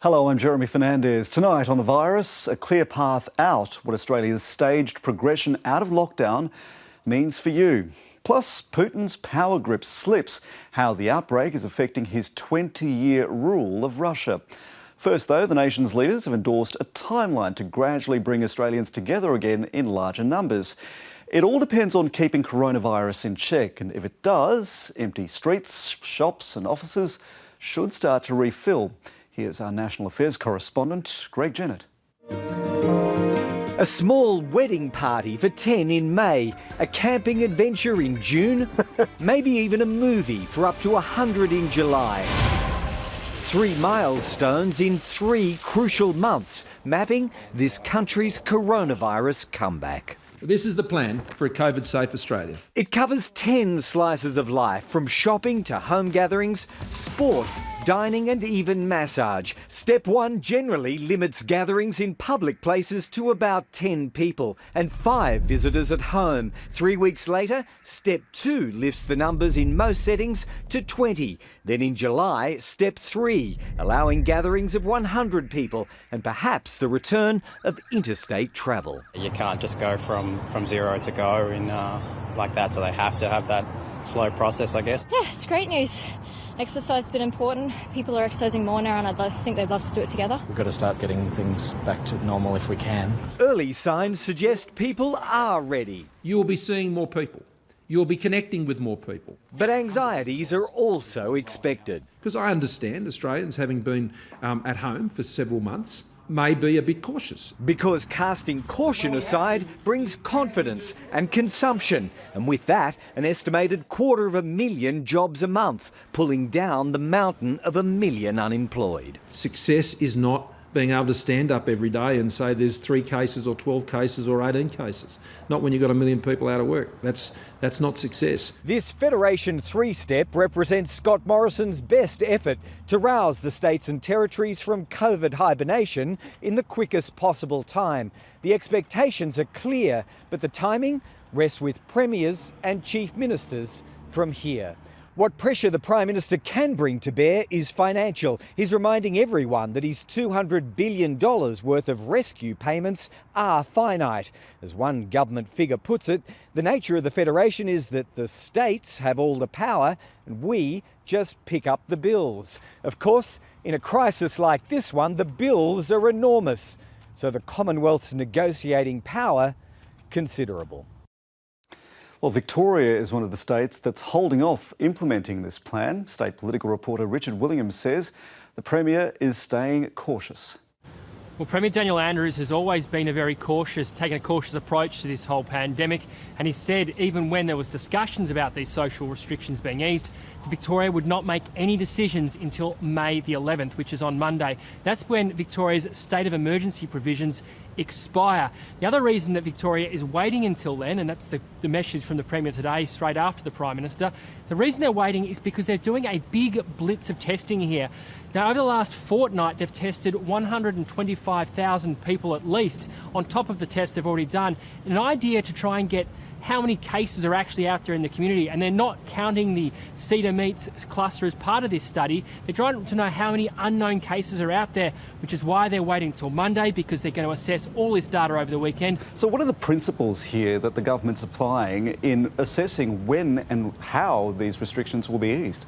Hello, I'm Jeremy Fernandez. Tonight on The Virus, a clear path out, what Australia's staged progression out of lockdown means for you. Plus, Putin's power grip slips, how the outbreak is affecting his 20-year rule of Russia. First, though, the nation's leaders have endorsed a timeline to gradually bring Australians together again in larger numbers. It all depends on keeping coronavirus in check, and if it does, empty streets, shops and offices should start to refill. Here's our National Affairs correspondent, Greg Jennett. A small wedding party for 10 in May, a camping adventure in June, maybe even a movie for up to 100 in July. 3 milestones in 3 crucial months, mapping this country's coronavirus comeback. This is the plan for a COVID-safe Australia. It covers 10 slices of life, from shopping to home gatherings, sport, dining and even massage. Step 1 generally limits gatherings in public places to about 10 people and 5 visitors at home. 3 weeks later, Step 2 lifts the numbers in most settings to 20. Then in July, Step 3, allowing gatherings of 100 people and perhaps the return of interstate travel. You can't just go from zero to go in like that, so they have to have that slow process, I guess. Yeah, it's great news. Exercise has been important. People are exercising more now, and I think they'd love to do it together. We've got to start getting things back to normal if we can. Early signs suggest people are ready. You will be seeing more people. You will be connecting with more people. But anxieties are also expected. Because I understand Australians, having been at home for several months, may be a bit cautious. Because casting caution aside brings confidence and consumption, and with that, an estimated 250,000 jobs a month, pulling down the mountain of 1 million unemployed. Success is not being able to stand up every day and say there's 3 cases or 12 cases or 18 cases. Not when you've got 1 million people out of work. That's not success. This Federation 3-step represents Scott Morrison's best effort to rouse the states and territories from COVID hibernation in the quickest possible time. The expectations are clear, but the timing rests with premiers and chief ministers from here. What pressure the Prime Minister can bring to bear is financial. He's reminding everyone that his $200 billion worth of rescue payments are finite. As one government figure puts it, the nature of the Federation is that the states have all the power and we just pick up the bills. Of course, in a crisis like this one, the bills are enormous. So the Commonwealth's negotiating power, considerable. Well, Victoria is one of the states that's holding off implementing this plan. State political reporter Richard Williams says the Premier is staying cautious. Well, Premier Daniel Andrews has always been taken a cautious approach to this whole pandemic, and he said even when there was discussions about these social restrictions being eased, Victoria would not make any decisions until May the 11th, which is on Monday. That's when Victoria's state of emergency provisions expire. The other reason that Victoria is waiting until then, and that's the message from the Premier today, straight after the Prime Minister, the reason they're waiting is because they're doing a big blitz of testing here. Now, over the last fortnight, they've tested 125,000 people at least, on top of the tests they've already done, in an idea to try and get how many cases are actually out there in the community. And they're not counting the Cedar Meats cluster as part of this study. They're trying to know how many unknown cases are out there, which is why they're waiting until Monday, because they're going to assess all this data over the weekend. So what are the principles here that the government's applying in assessing when and how these restrictions will be eased?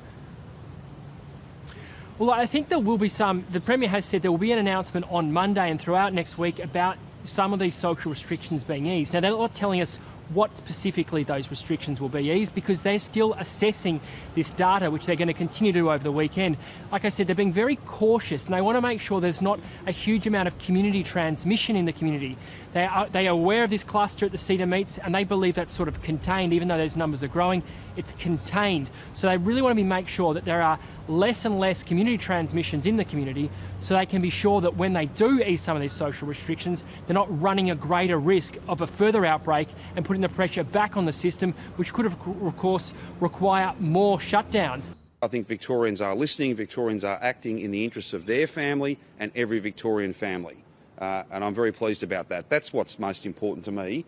Well, I think there will be the Premier has said there will be an announcement on Monday and throughout next week about some of these social restrictions being eased. Now, they're not telling us what specifically those restrictions will be eased, because they're still assessing this data, which they're going to continue to do over the weekend. Like I said, they're being very cautious, and they want to make sure there's not a huge amount of community transmission in the community. They are aware of this cluster at the Cedar Meats, and they believe that's sort of contained. Even though those numbers are growing, it's contained. So they really want to make sure that there are less and less community transmissions in the community, so they can be sure that when they do ease some of these social restrictions, they're not running a greater risk of a further outbreak and putting the pressure back on the system, which could, of course, require more shutdowns. I think Victorians are listening, Victorians are acting in the interests of their family and every Victorian family. And I'm very pleased about that. That's what's most important to me.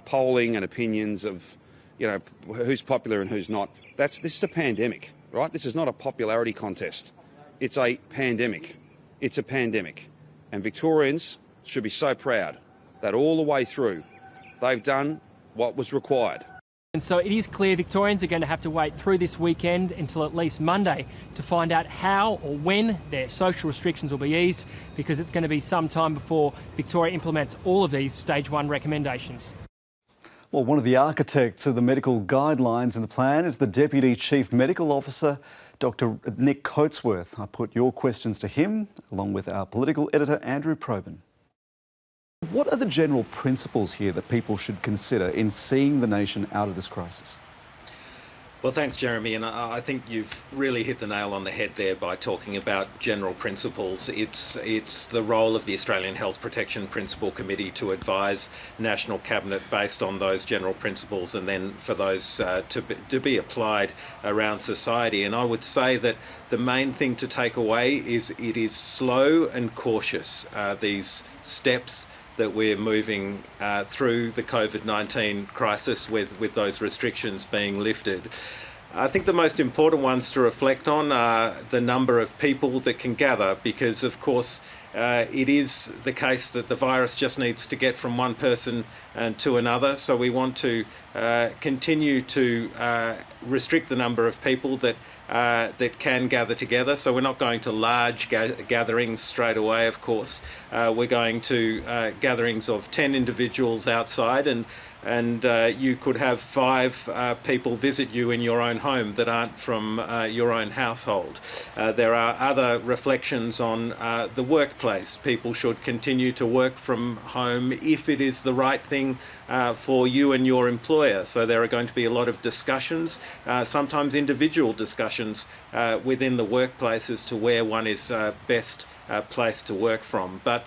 Polling and opinions of, who's popular and who's not. This is a pandemic, right? This is not a popularity contest. It's a pandemic. It's a pandemic, and Victorians should be so proud that all the way through they've done what was required. And so it is clear Victorians are going to have to wait through this weekend until at least Monday to find out how or when their social restrictions will be eased, because it's going to be some time before Victoria implements all of these stage 1 recommendations. Well, one of the architects of the medical guidelines in the plan is the Deputy Chief Medical Officer, Dr. Nick Coatsworth. I put your questions to him, along with our political editor, Andrew Probyn. What are the general principles here that people should consider in seeing the nation out of this crisis? Well, thanks, Jeremy, and I think you've really hit the nail on the head there by talking about general principles. It's the role of the Australian Health Protection Principle Committee to advise National Cabinet based on those general principles, and then for those to be applied around society. And I would say that the main thing to take away is it is slow and cautious, these steps that we're moving through the COVID-19 crisis with those restrictions being lifted. I think the most important ones to reflect on are the number of people that can gather, because of course it is the case that the virus just needs to get from one person to another. So we want to continue to restrict the number of people that can gather together. So we're not going to large gatherings straight away, of course. We're going to gatherings of 10 individuals outside, and you could have 5 people visit you in your own home that aren't from your own household. There are other reflections on the workplace. People should continue to work from home if it is the right thing for you and your employer. So there are going to be a lot of discussions, sometimes individual discussions within the workplace as to where one is best placed to work from. But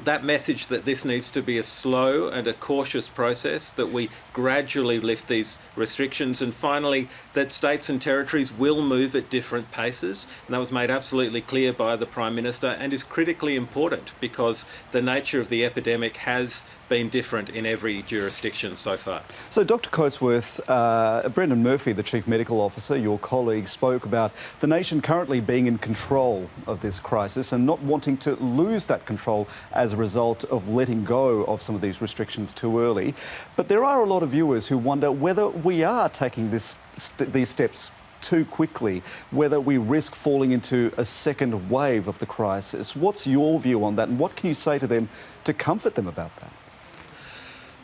that message that this needs to be a slow and a cautious process, that we gradually lift these restrictions, and finally that states and territories will move at different paces. And that was made absolutely clear by the Prime Minister, and is critically important because the nature of the epidemic has been different in every jurisdiction so far. So Dr. Coatsworth, Brendan Murphy, the Chief Medical Officer, your colleague, spoke about the nation currently being in control of this crisis and not wanting to lose that control as a result of letting go of some of these restrictions too early. But there are a lot of viewers who wonder whether we are taking these steps too quickly, whether we risk falling into a second wave of the crisis. What's your view on that, and what can you say to them to comfort them about that?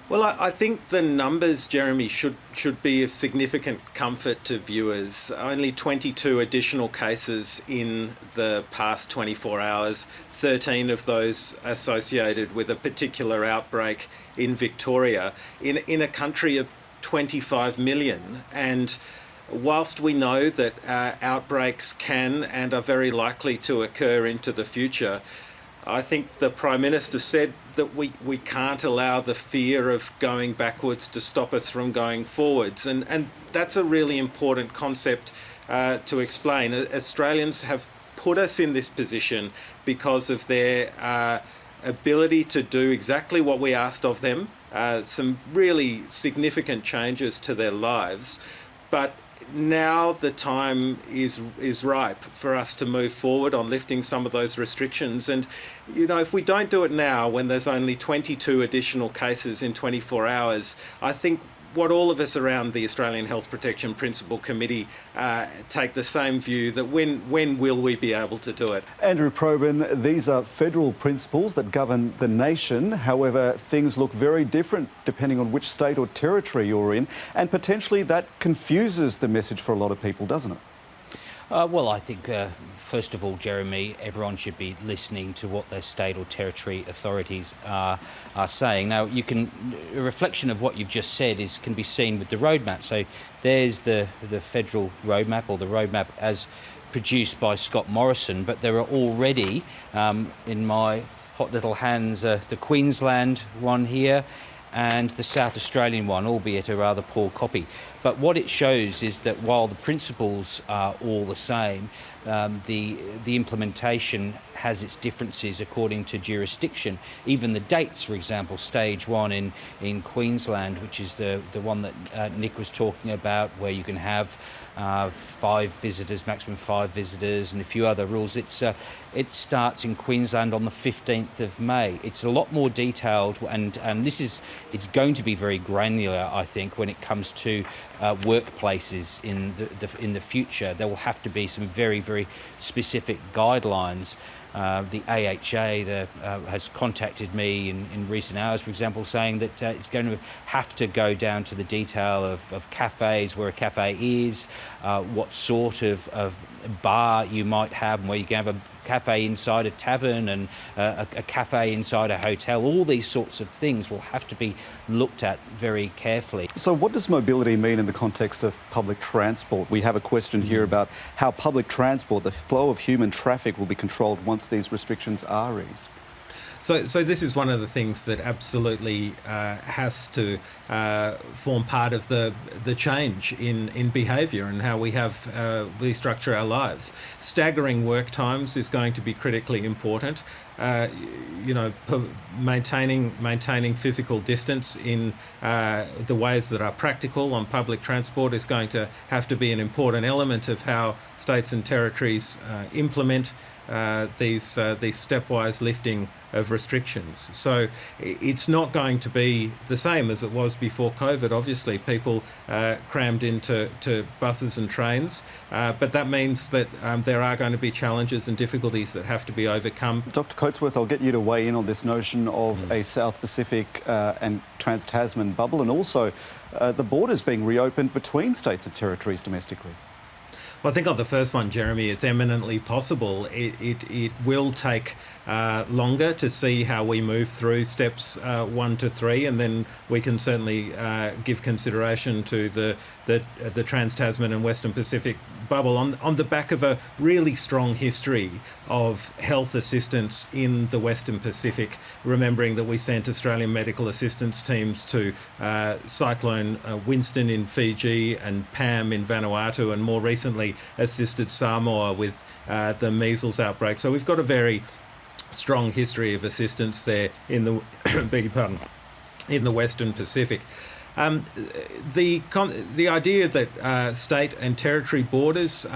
Well, I think the numbers, Jeremy, should be of significant comfort to viewers. Only 22 additional cases in the past 24 hours, 13 of those associated with a particular outbreak in Victoria, in a country of 25 million. And whilst we know that outbreaks can and are very likely to occur into the future, I think the Prime Minister said that we can't allow the fear of going backwards to stop us from going forwards. And that's a really important concept to explain. Australians have put us in this position because of their ability to do exactly what we asked of them, some really significant changes to their lives. But now the time is ripe for us to move forward on lifting some of those restrictions. And, you know, if we don't do it now, when there's only 22 additional cases in 24 hours, I think what all of us around the Australian Health Protection Principle Committee take the same view, that when will we be able to do it? Andrew Probyn, these are federal principles that govern the nation. However, things look very different depending on which state or territory you're in, and potentially that confuses the message for a lot of people, doesn't it? Well, I think, first of all, Jeremy, everyone should be listening to what their state or territory authorities are saying. Now, a reflection of what you've just said can be seen with the roadmap. So there's the federal roadmap, or the roadmap as produced by Scott Morrison, but there are already, in my hot little hands, the Queensland one here, and the South Australian one, albeit a rather poor copy. But what it shows is that while the principles are all the same, the implementation has its differences according to jurisdiction. Even the dates, for example, stage 1 in Queensland, which is the one that Nick was talking about, where you can have 5 visitors, maximum 5 visitors, and a few other rules. It starts in Queensland on the 15th of May. It's a lot more detailed, and it's going to be very granular, I think, when it comes to workplaces in the future. There will have to be some very, very specific guidelines. The AHA has contacted me in recent hours, for example, saying that it's going to have to go down to the detail of cafes, where a cafe is, what sort of bar you might have, and where you can have a cafe inside a tavern and a cafe inside a hotel. All these sorts of things will have to be looked at very carefully. So what does mobility mean in the context of public transport? We have a question here about how public transport, the flow of human traffic, will be controlled once these restrictions are eased. So this is one of the things that absolutely has to form part of the change in behaviour and how we structure our lives. Staggering work times is going to be critically important. Maintaining physical distance in the ways that are practical on public transport is going to have to be an important element of how states and territories implement these stepwise lifting of restrictions. So it's not going to be the same as it was before COVID. Obviously, people crammed into buses and trains, but that means that there are going to be challenges and difficulties that have to be overcome. Dr. Coatsworth, I'll get you to weigh in on this notion of a South Pacific and Trans-Tasman bubble, and also the borders being reopened between states and territories domestically. Well, I think on the first one, Jeremy, it's eminently possible. It will take longer to see how we move through steps 1 to 3, and then we can certainly give consideration to the Trans-Tasman and Western Pacific bubble on the back of a really strong history of health assistance in the Western Pacific, remembering that we sent Australian medical assistance teams to Cyclone Winston in Fiji and Pam in Vanuatu, and more recently assisted Samoa with the measles outbreak. So we've got a very strong history of assistance there in the in the Western Pacific. The idea that state and territory borders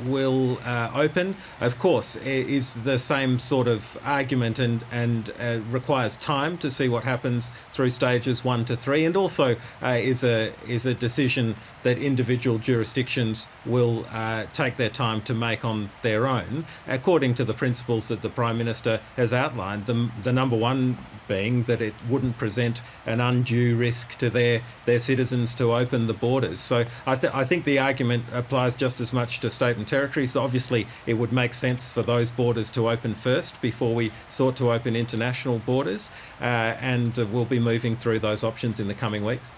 will open, of course, is the same sort of argument and requires time to see what happens through stages 1 to 3, and also is a decision that individual jurisdictions will take their time to make on their own, according to the principles that the Prime Minister has outlined. The number one being that it wouldn't present an undue risk to their citizens to open the borders. So I think the argument applies just as much to state and territories. Obviously, it would make sense for those borders to open first before we sought to open international borders, and we'll be moving through those options in the coming weeks.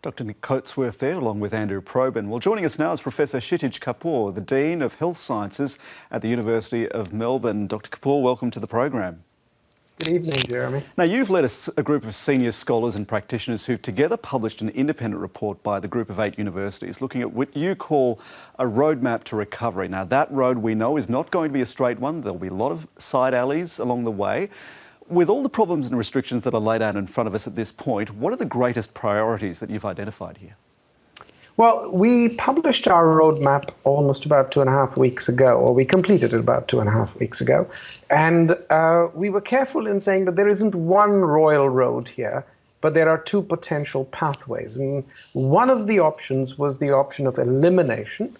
Dr. Nick Coatsworth there, along with Andrew Probyn. Well, joining us now is Professor Kshitij Kapoor, the Dean of Health Sciences at the University of Melbourne. Dr. Kapoor, welcome to the program. Good evening, Jeremy. Now, you've led a group of senior scholars and practitioners who've together published an independent report by the group of 8 universities looking at what you call a roadmap to recovery. Now, that road we know is not going to be a straight one. There'll be a lot of side alleys along the way. With all the problems and restrictions that are laid out in front of us at this point, what are the greatest priorities that you've identified here? Well, we published our roadmap almost about 2.5 weeks ago, or we completed it about 2.5 weeks ago. And we were careful in saying that there isn't one royal road here, but there are 2 potential pathways. And one of the options was the option of elimination,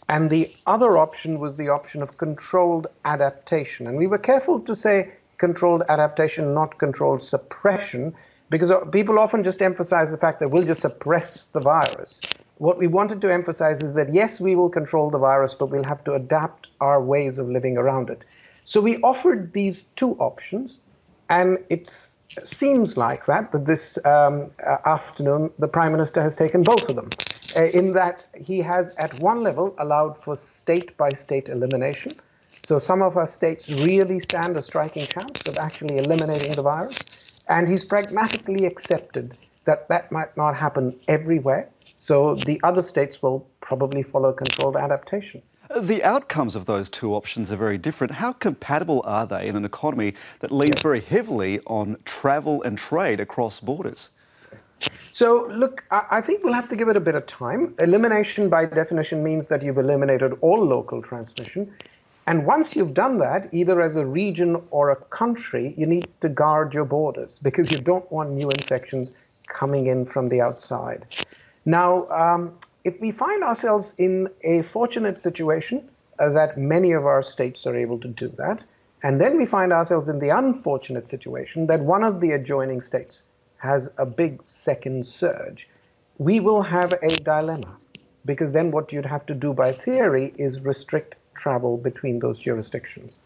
and the other option was the option of controlled adaptation. And we were careful to say controlled adaptation, not controlled suppression, because people often just emphasize the fact that we'll just suppress the virus. What we wanted to emphasize is that, yes, we will control the virus, but we'll have to adapt our ways of living around it. So we offered these 2 options, and it seems like that this afternoon the Prime Minister has taken both of them, in that he has at one level allowed for state-by-state elimination. So some of our states really stand a striking chance of actually eliminating the virus, and he's pragmatically accepted that that might not happen everywhere. So the other states will probably follow controlled adaptation. The outcomes of those two options are very different. How compatible are they in an economy that leans very heavily on travel and trade across borders? So, look, I think we'll have to give it a bit of time. Elimination, by definition, means that you've eliminated all local transmission. And once you've done that, either as a region or a country, you need to guard your borders because you don't want new infections coming in from the outside. Now, if we find ourselves in a fortunate situation that many of our states are able to do that, and then we find ourselves in the unfortunate situation that one of the adjoining states has a big second surge, we will have a dilemma because then what you'd have to do by theory is restrict travel between those jurisdictions.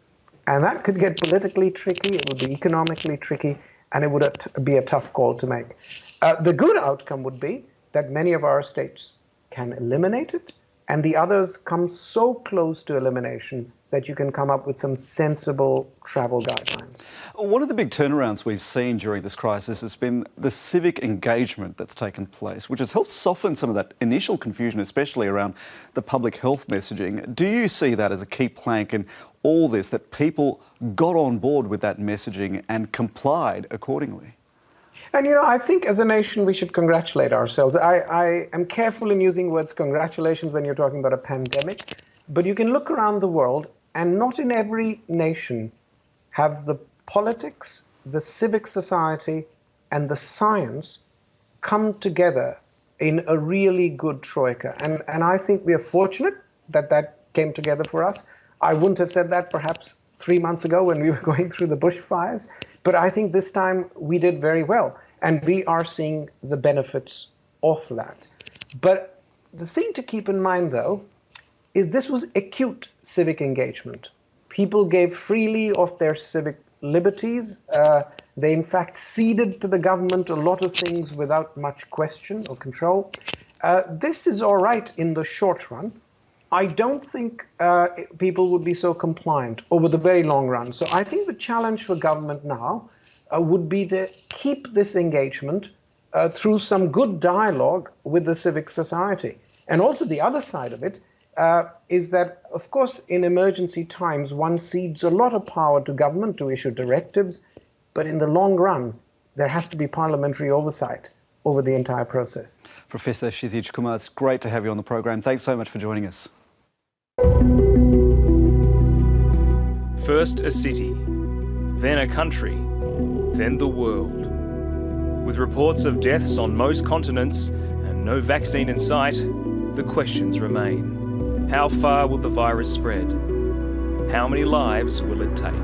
And that could get politically tricky, it would be economically tricky, and it would be a tough call to make. The good outcome would be that many of our states can eliminate it, and the others come so close to elimination that you can come up with some sensible travel guidelines. One of the big turnarounds we've seen during this crisis has been the civic engagement that's taken place, which has helped soften some of that initial confusion, especially around the public health messaging. Do you see that as a key plank in all this, that people got on board with that messaging and complied accordingly? And, I think as a nation, we should congratulate ourselves. I am careful in using words congratulations when you're talking about a pandemic, but you can look around the world and not in every nation have the politics, the civic society, and the science come together in a really good troika. And I think we are fortunate that that came together for us. I wouldn't have said that perhaps 3 months ago when we were going through the bushfires, but I think this time we did very well. And we are seeing the benefits of that. But the thing to keep in mind, though, is this was acute civic engagement. People gave freely of their civic liberties. They, in fact, ceded to the government a lot of things without much question or control. This is all right in the short run. I don't think people would be so compliant over the very long run. So I think the challenge for government now would be to keep this engagement through some good dialogue with the civic society. And also the other side of it is that, of course, in emergency times, one cedes a lot of power to government to issue directives, but in the long run, there has to be parliamentary oversight over the entire process. Professor Kshitij Kumar, it's great to have you on the program. Thanks so much for joining us. First a city, then a country, then the world. With reports of deaths on most continents and no vaccine in sight, the questions remain. How far will the virus spread? How many lives will it take?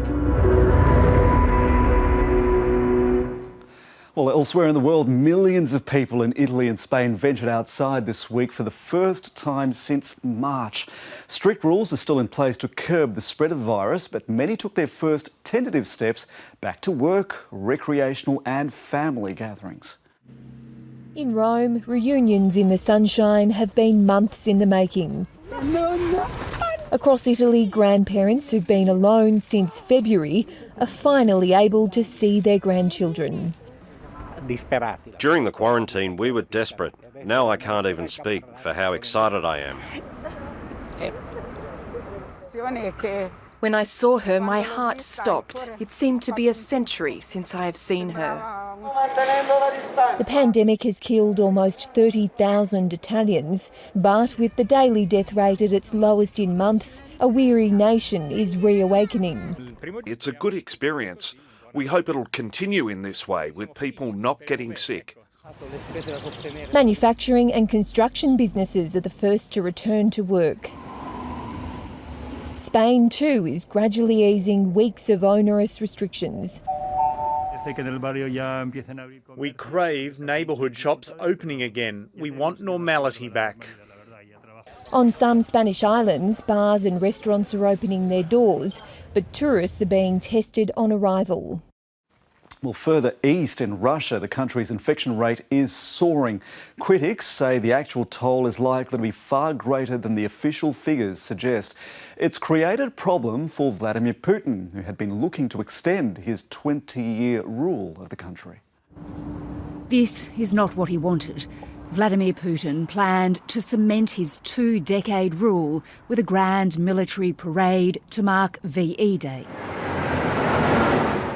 Well, elsewhere in the world, millions of people in Italy and Spain ventured outside this week for the first time since March. Strict rules are still in place to curb the spread of the virus, but many took their first tentative steps back to work, recreational and family gatherings. In Rome, reunions in the sunshine have been months in the making. Across Italy, grandparents who've been alone since February are finally able to see their grandchildren. During the quarantine, we were desperate. Now I can't even speak for how excited I am. When I saw her, my heart stopped. It seemed to be a century since I have seen her. The pandemic has killed almost 30,000 Italians, but with the daily death rate at its lowest in months, a weary nation is reawakening. It's a good experience. We hope it'll continue in this way, with people not getting sick. Manufacturing and construction businesses are the first to return to work. Spain too is gradually easing weeks of onerous restrictions. We crave neighbourhood shops opening again. We want normality back. On some Spanish islands, bars and restaurants are opening their doors, but tourists are being tested on arrival. Well, further east in Russia, the country's infection rate is soaring. Critics say the actual toll is likely to be far greater than the official figures suggest. It's created a problem for Vladimir Putin, who had been looking to extend his 20-year rule of the country. The this is not what he wanted. Vladimir Putin planned to cement his 2-decade rule with a grand military parade to mark VE Day.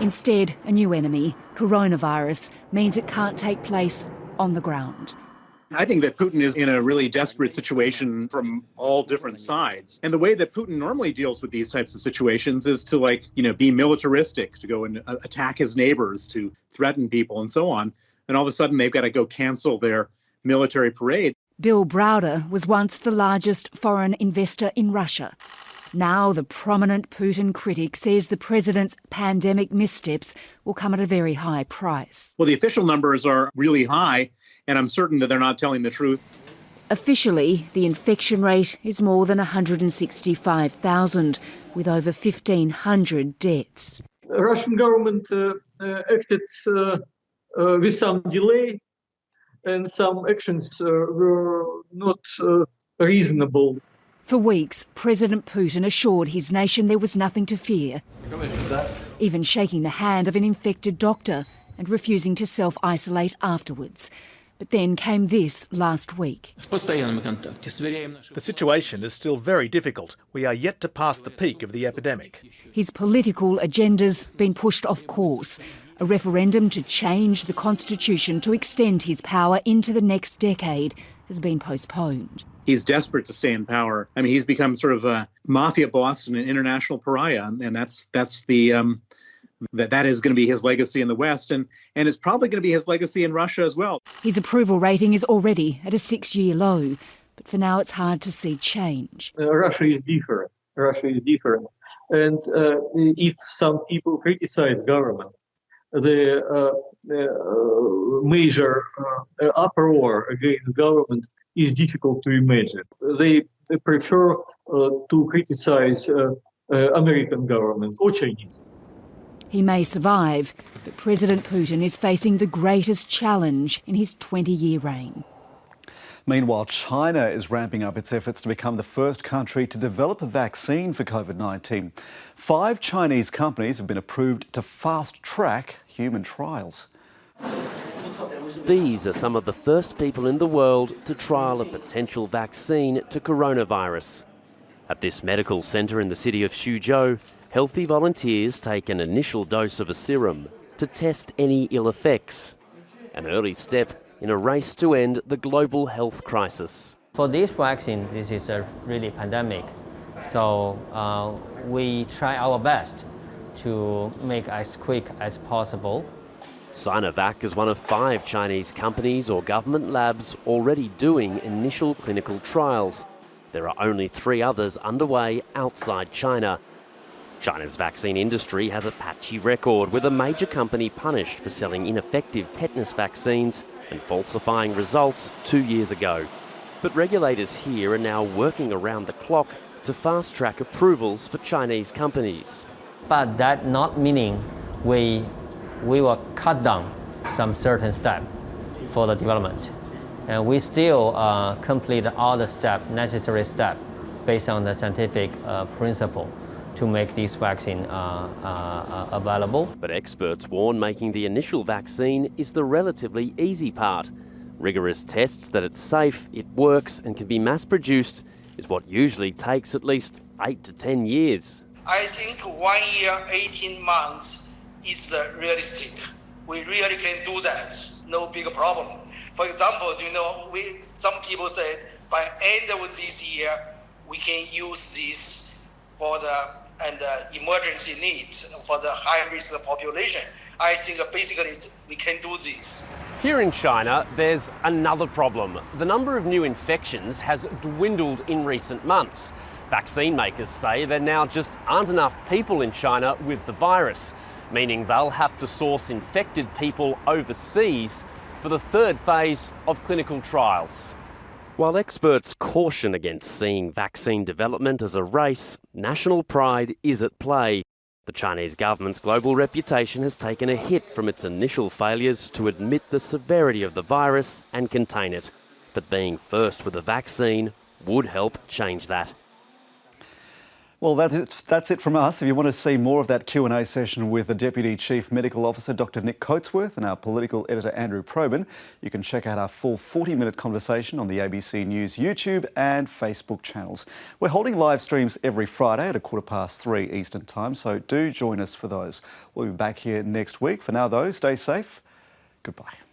Instead, a new enemy, coronavirus, means it can't take place on the ground. I think that Putin is in a really desperate situation from all different sides. And the way that Putin normally deals with these types of situations is to, be militaristic, to go and attack his neighbors, to threaten people and so on. And all of a sudden they've got to go cancel their military parade. Bill Browder was once the largest foreign investor in Russia. Now the prominent Putin critic says the president's pandemic missteps will come at a very high price. Well, the official numbers are really high, and I'm certain that they're not telling the truth. Officially, the infection rate is more than 165,000, with over 1,500 deaths. The Russian government acted with some delay, and some actions were not reasonable. For weeks, President Putin assured his nation there was nothing to fear, even shaking the hand of an infected doctor and refusing to self-isolate afterwards. But then came this last week. The situation is still very difficult. We are yet to pass the peak of the epidemic. His political agenda's been pushed off course. A referendum to change the constitution to extend his power into the next decade has been postponed. He's desperate to stay in power. I mean, he's become sort of a mafia boss and an international pariah, and that is going to be his legacy in the West, and it's probably going to be his legacy in Russia as well. His approval rating is already at a 6-year low, but for now it's hard to see change. Russia is different. And if some people criticize government, the major uproar against government is difficult to imagine. They prefer to criticize American government or Chinese. He may survive, but President Putin is facing the greatest challenge in his 20-year reign. Meanwhile, China is ramping up its efforts to become the first country to develop a vaccine for COVID-19. 5 Chinese companies have been approved to fast-track human trials. These are some of the first people in the world to trial a potential vaccine to coronavirus. At this medical centre in the city of Suzhou, healthy volunteers take an initial dose of a serum to test any ill effects. An early step in a race to end the global health crisis. For this vaccine, this is a really pandemic, so we try our best to make as quick as possible. Sinovac is one of 5 Chinese companies or government labs already doing initial clinical trials. There are only 3 others underway outside China. China's vaccine industry has a patchy record, with a major company punished for selling ineffective tetanus vaccines and falsifying results 2 years ago. But regulators here are now working around the clock to fast-track approvals for Chinese companies. But that not meaning we will cut down some certain steps for the development. And we still complete all the necessary steps based on the scientific principle to make this vaccine available. But experts warn making the initial vaccine is the relatively easy part. Rigorous tests that it's safe, it works and can be mass-produced is what usually takes at least 8 to 10 years. I think 1 year, 18 months is realistic. We really can do that, no big problem. For example, some people said by end of this year, we can use this for the emergency needs for the high-risk population. I think basically we can do this. Here in China, there's another problem. The number of new infections has dwindled in recent months. Vaccine makers say there now just aren't enough people in China with the virus, meaning they'll have to source infected people overseas for the 3rd phase of clinical trials. While experts caution against seeing vaccine development as a race, national pride is at play. The Chinese government's global reputation has taken a hit from its initial failures to admit the severity of the virus and contain it. But being first with a vaccine would help change that. Well, that's it from us. If you want to see more of that Q&A session with the Deputy Chief Medical Officer, Dr Nick Coatsworth, and our political editor, Andrew Probyn, you can check out our full 40-minute conversation on the ABC News YouTube and Facebook channels. We're holding live streams every Friday at 3:15 Eastern Time, so do join us for those. We'll be back here next week. For now, though, stay safe. Goodbye.